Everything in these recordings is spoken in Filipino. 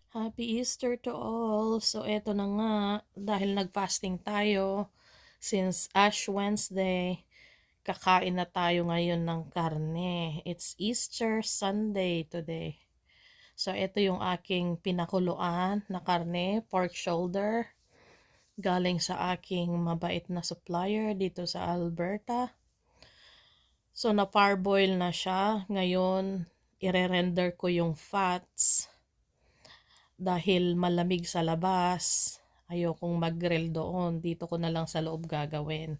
Happy Easter to all! So, eto na nga, dahil nag-fasting tayo, since Ash Wednesday, kakain na tayo ngayon ng karne. It's Easter Sunday today. So, eto yung aking pinakuluan na karne, pork shoulder, galing sa aking mabait na supplier dito sa Alberta. So, na-parboil na siya. Ngayon, ire-render ko yung fats. Dahil malamig sa labas, ayokong mag-grill doon. Dito ko na lang sa loob gagawin.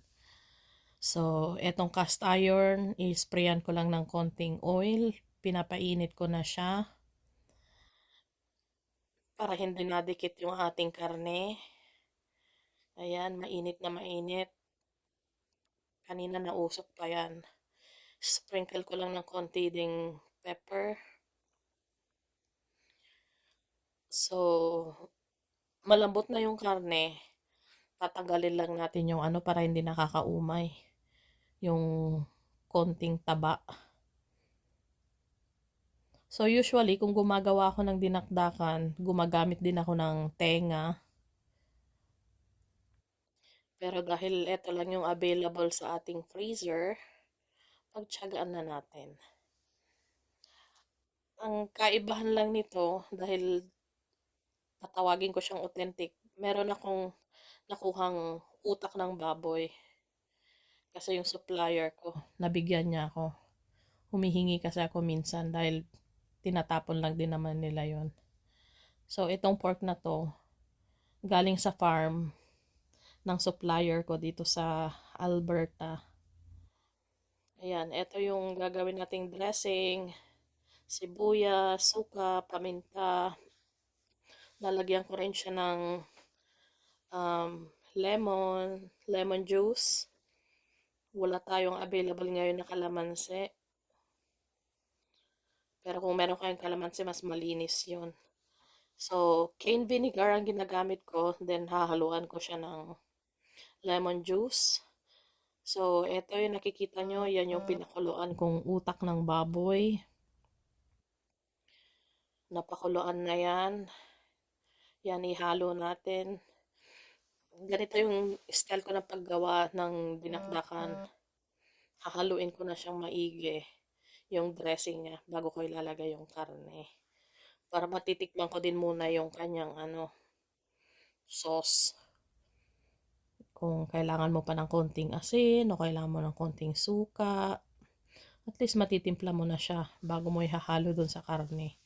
So, etong cast iron, i-sprayan ko lang ng konting oil. Pinapainit ko na siya para hindi nadikit yung ating karne. Ayan, mainit na mainit. Kanina nausok pa yan. Sprinkle ko lang ng konti ding pepper. So, malambot na yung karne. Tatanggalin lang natin yung ano para hindi nakakaumay. Yung konting taba. So usually, kung gumagawa ako ng dinakdakan, gumagamit din ako ng tenga. Pero dahil ito lang yung available sa ating freezer, pagtiyagaan na natin. Ang kaibahan lang nito, dahil tatawagin ko siyang authentic, meron akong nakuhang utak ng baboy. Kasi yung supplier ko, nabigyan niya ako. Humihingi kasi ako minsan dahil tinatapon lang din naman nila yon. So itong pork na to, galing sa farm ng supplier ko dito sa Alberta. Ayan, ito yung gagawin nating dressing. Sibuyas, suka, paminta. Lalagyan ko rin siya ng lemon juice. Wala tayong available ngayon na kalamansi. Pero kung meron kayong kalamansi, mas malinis yun. So, cane vinegar ang ginagamit ko. Then, hahaluan ko siya ng lemon juice. So, ito yung nakikita nyo. Yan yung pinakuluan kong utak ng baboy. Napakuluan na yan. Yan, ihalo natin. Ganito yung style ko ng paggawa ng dinakdakan. Hahaluin ko na siyang maigi yung dressing niya bago ko ilalagay yung karne. Para matitikman ko din muna yung kanyang sauce. Kung kailangan mo pa ng konting asin o kailangan mo ng konting suka, at least matitimpla mo na siya bago mo ihahalo dun sa karne.